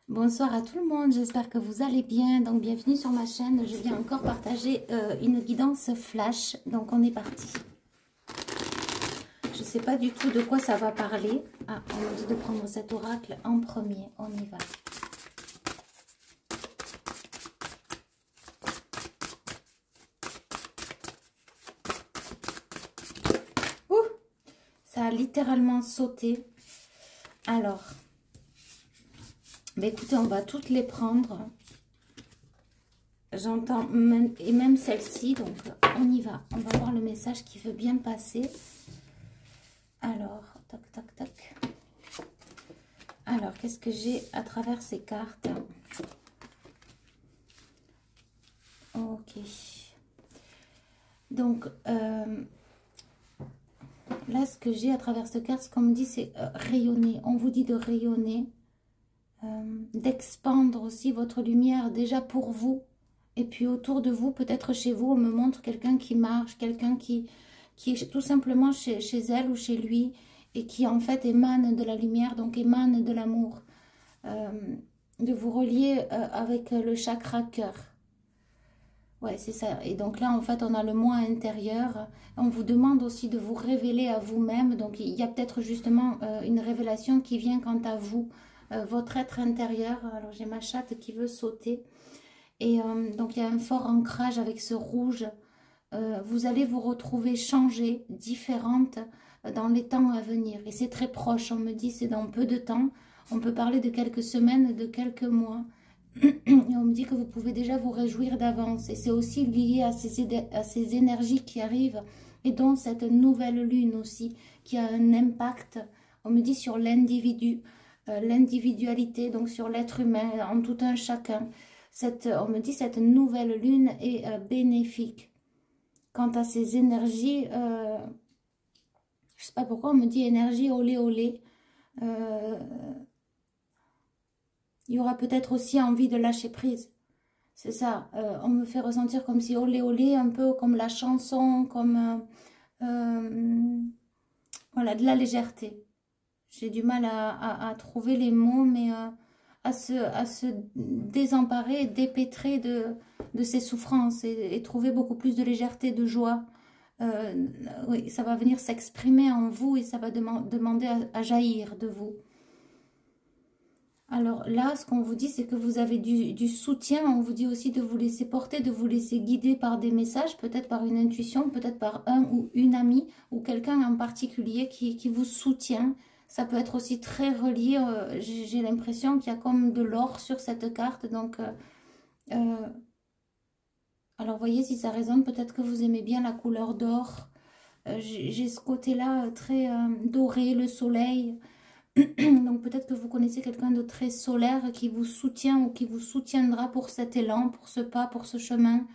Bonsoir à tout le monde, j'espère que vous allez bien. Donc bienvenue sur ma chaîne, je viens encore partager une guidance flash. Donc on est parti. Je ne sais pas du tout de quoi ça va parler. Ah, on me dit de prendre cet oracle en premier, on y va. Ouh, ça a littéralement sauté. Alors... mais écoutez, on va toutes les prendre. J'entends même, et même celle-ci, donc on y va. On va voir le message qui veut bien passer. Alors, tac, tac, tac. Alors, qu'est-ce que j'ai à travers ces cartes? Ok. Donc, là, ce que j'ai à travers cette carte, ce qu'on me dit, c'est rayonner. On vous dit de rayonner. D'expandre aussi votre lumière déjà pour vous et puis autour de vous, peut-être chez vous, on me montre quelqu'un qui marche, quelqu'un qui est tout simplement chez elle ou chez lui et qui en fait émane de la lumière, donc émane de l'amour, de vous relier avec le chakra cœur. Ouais, c'est ça. Et donc là, en fait, on a le moi intérieur. On vous demande aussi de vous révéler à vous-même. Donc, il y a peut-être justement une révélation qui vient quant à vous, votre être intérieur. Alors, j'ai ma chatte qui veut sauter. Et donc, il y a un fort ancrage avec ce rouge. Vous allez vous retrouver changée, différente dans les temps à venir. Et c'est très proche. On me dit, c'est dans peu de temps. On peut parler de quelques semaines, de quelques mois. Et on me dit que vous pouvez déjà vous réjouir d'avance. Et c'est aussi lié à ces énergies qui arrivent. Et dont cette nouvelle lune aussi, qui a un impact, on me dit, sur l'individu, l'individualité, donc sur l'être humain, en tout un chacun. On me dit cette nouvelle lune est bénéfique. Quant à ces énergies, je ne sais pas pourquoi on me dit énergie olé olé. Il y aura peut-être aussi envie de lâcher prise. C'est ça. On me fait ressentir comme si olé olé, un peu comme la chanson, comme voilà, de la légèreté. J'ai du mal à trouver les mots, mais à se désemparer et dépêtrer de ces souffrances et trouver beaucoup plus de légèreté, de joie. Oui, ça va venir s'exprimer en vous et ça va demander à jaillir de vous. Alors là, ce qu'on vous dit, c'est que vous avez du soutien. On vous dit aussi de vous laisser porter, de vous laisser guider par des messages, peut-être par une intuition, peut-être par un ou une amie, ou quelqu'un en particulier qui vous soutient. Ça peut être aussi très relié. J'ai l'impression qu'il y a comme de l'or sur cette carte. Donc, alors voyez si ça résonne. Peut-être que vous aimez bien la couleur d'or. J'ai ce côté-là très doré, le soleil. Donc peut-être que vous connaissez quelqu'un de très solaire qui vous soutient ou qui vous soutiendra pour cet élan, pour ce pas, pour ce chemin.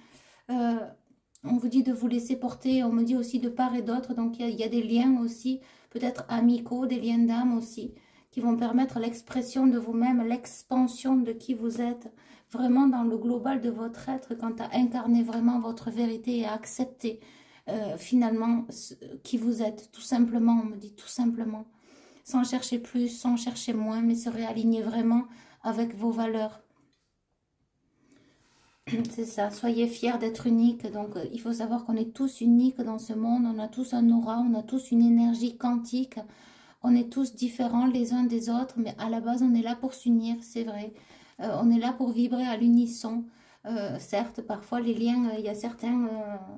On vous dit de vous laisser porter, on me dit aussi de part et d'autre. Donc il y a des liens aussi, peut-être amicaux, des liens d'âme aussi, qui vont permettre l'expression de vous-même, l'expansion de qui vous êtes, vraiment dans le global de votre être, quant à incarner vraiment votre vérité et à accepter finalement qui vous êtes, tout simplement, on me dit tout simplement. Sans chercher plus, sans chercher moins, mais se réaligner vraiment avec vos valeurs. C'est ça, soyez fiers d'être unique. Donc, il faut savoir qu'on est tous uniques dans ce monde. On a tous un aura, on a tous une énergie quantique. On est tous différents les uns des autres, mais à la base, on est là pour s'unir, c'est vrai. On est là pour vibrer à l'unisson. Certes, parfois, les liens, il y a certains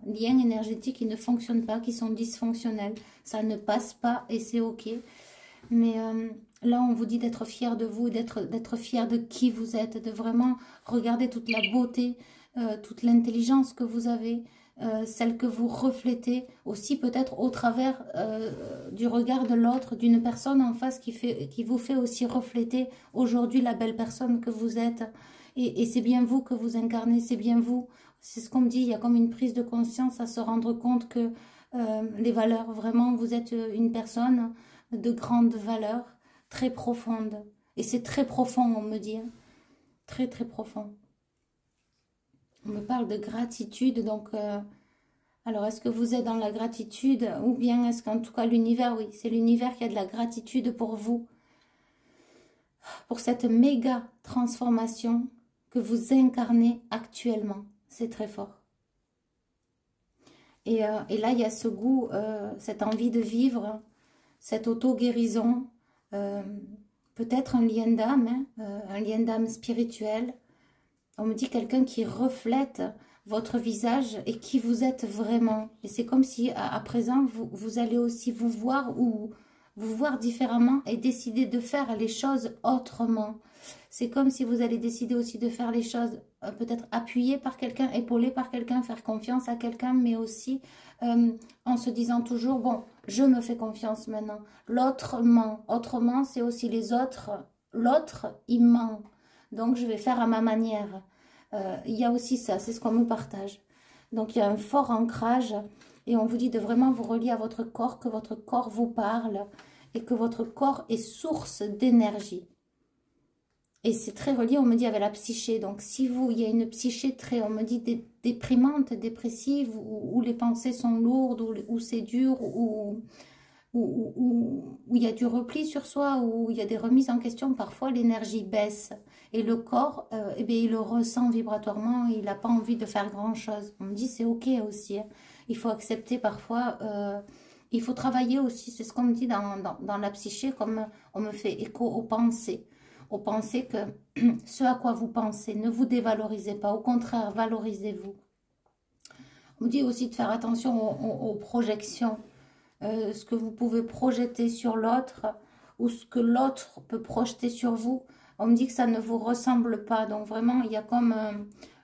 liens énergétiques qui ne fonctionnent pas, qui sont dysfonctionnels. Ça ne passe pas et c'est OK. Mais là, on vous dit d'être fier de vous, d'être fier de qui vous êtes, de vraiment regarder toute la beauté, toute l'intelligence que vous avez, celle que vous reflétez, aussi peut-être au travers du regard de l'autre, d'une personne en face qui vous fait aussi refléter aujourd'hui la belle personne que vous êtes. Et c'est bien vous que vous incarnez, c'est bien vous. C'est ce qu'on me dit, il y a comme une prise de conscience à se rendre compte que les valeurs, vraiment, vous êtes une personne de grande valeur, très profonde. Et c'est très profond, on me dit. Hein. Très, très profond. On me parle de gratitude, donc... alors, est-ce que vous êtes dans la gratitude ou bien est-ce qu'en tout cas l'univers, oui, c'est l'univers qui a de la gratitude pour vous. pour cette méga transformation que vous incarnez actuellement. C'est très fort. Et là, il y a ce goût, cette envie de vivre, cette auto-guérison, peut-être un lien d'âme, hein, un lien d'âme spirituel. On me dit quelqu'un qui reflète votre visage et qui vous êtes vraiment. Et c'est comme si à présent, vous allez aussi vous voir ou vous voir différemment et décider de faire les choses autrement. C'est comme si vous allez décider aussi de faire les choses peut-être appuyé par quelqu'un, épaulé par quelqu'un, faire confiance à quelqu'un, mais aussi en se disant toujours, bon, je me fais confiance maintenant. L'autrement, autrement, c'est aussi les autres. L'autre, il ment. Donc, je vais faire à ma manière. Il y a aussi ça, c'est ce qu'on me partage. Donc, il y a un fort ancrage et on vous dit de vraiment vous relier à votre corps, que votre corps vous parle et que votre corps est source d'énergie. Et c'est très relié, on me dit, avec la psyché. Donc, si vous, il y a une psyché très, on me dit, déprimante, dépressive, où les pensées sont lourdes, où c'est dur, où il y a du repli sur soi, où il y a des remises en question, parfois l'énergie baisse. Et le corps, eh bien, il le ressent vibratoirement, il n'a pas envie de faire grand-chose. On me dit, c'est OK aussi. Hein. Il faut accepter parfois, il faut travailler aussi, c'est ce qu'on me dit dans la psyché, comme on me fait écho aux pensées. Aux pensées que ce à quoi vous pensez, ne vous dévalorisez pas, au contraire, valorisez-vous. On me dit aussi de faire attention aux projections. Ce que vous pouvez projeter sur l'autre ou ce que l'autre peut projeter sur vous, on me dit que ça ne vous ressemble pas. Donc vraiment, il y a comme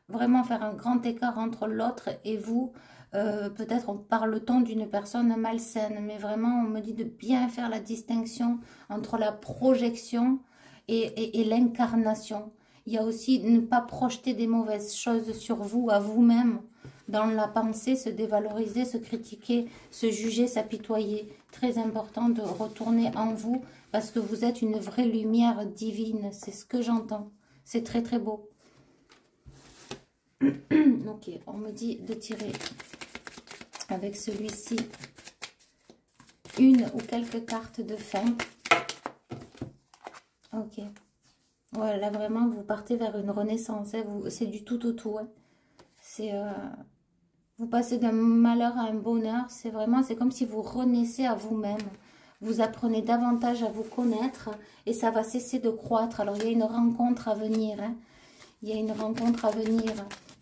vraiment faire un grand écart entre l'autre et vous. Peut-être on parle-t-on d'une personne malsaine, mais vraiment on me dit de bien faire la distinction entre la projection et l'incarnation. Il y a aussi ne pas projeter des mauvaises choses sur vous, à vous-même, dans la pensée, se dévaloriser, se critiquer, se juger, s'apitoyer. Très important de retourner en vous parce que vous êtes une vraie lumière divine. C'est ce que j'entends. C'est très très beau. Ok, on me dit de tirer avec celui-ci une ou quelques cartes de fin. Ok. Voilà, là vraiment vous partez vers une renaissance. Hein. C'est du tout au tout. Hein. C'est... vous passez d'un malheur à un bonheur, c'est vraiment, c'est comme si vous renaissez à vous-même. Vous apprenez davantage à vous connaître et ça va cesser de croître. Alors, il y a une rencontre à venir. Hein. Il y a une rencontre à venir.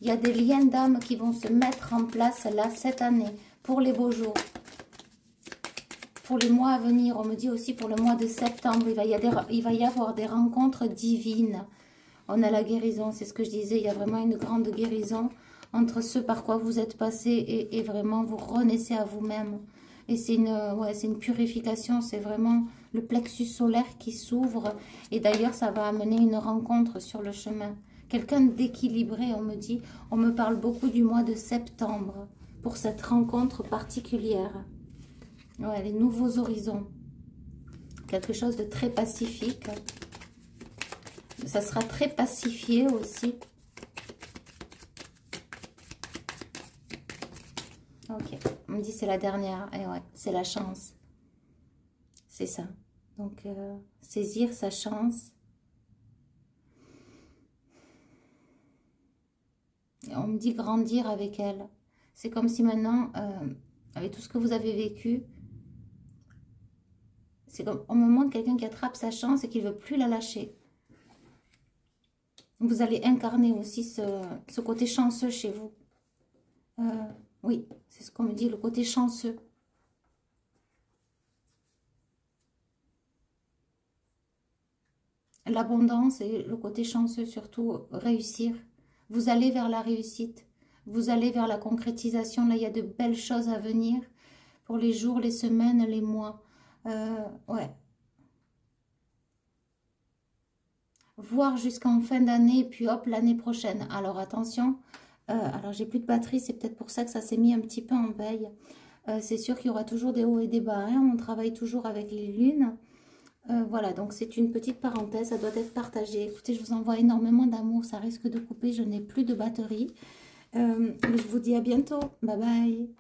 Il y a des liens d'âme qui vont se mettre en place là, cette année, pour les beaux jours. Pour les mois à venir, on me dit aussi pour le mois de septembre, il va y avoir des rencontres divines. On a la guérison, c'est ce que je disais, il y a vraiment une grande guérison entre ce par quoi vous êtes passé et vraiment vous renaissez à vous-même. Et c'est une purification, c'est vraiment le plexus solaire qui s'ouvre. Et d'ailleurs, ça va amener une rencontre sur le chemin. Quelqu'un d'équilibré, on me dit, on me parle beaucoup du mois de septembre pour cette rencontre particulière. Ouais, les nouveaux horizons. Quelque chose de très pacifique. Ça sera très pacifié aussi. Ok, on me dit c'est la dernière. Et ouais, c'est la chance. C'est ça. Donc, saisir sa chance. Et on me dit grandir avec elle. C'est comme si maintenant, avec tout ce que vous avez vécu, c'est comme on me montre quelqu'un qui attrape sa chance et qui ne veut plus la lâcher. Vous allez incarner aussi ce côté chanceux chez vous. Oui, c'est ce qu'on me dit, le côté chanceux. L'abondance et le côté chanceux, surtout réussir. Vous allez vers la réussite. Vous allez vers la concrétisation. Là, il y a de belles choses à venir pour les jours, les semaines, les mois. Ouais. Voir jusqu'en fin d'année, puis hop, l'année prochaine. Alors, attention. Alors, j'ai plus de batterie. C'est peut-être pour ça que ça s'est mis un petit peu en veille. C'est sûr qu'il y aura toujours des hauts et des bas. Hein. On travaille toujours avec les lunes. Voilà, donc c'est une petite parenthèse. Ça doit être partagé. Écoutez, je vous envoie énormément d'amour. Ça risque de couper. Je n'ai plus de batterie. Je vous dis à bientôt. Bye bye.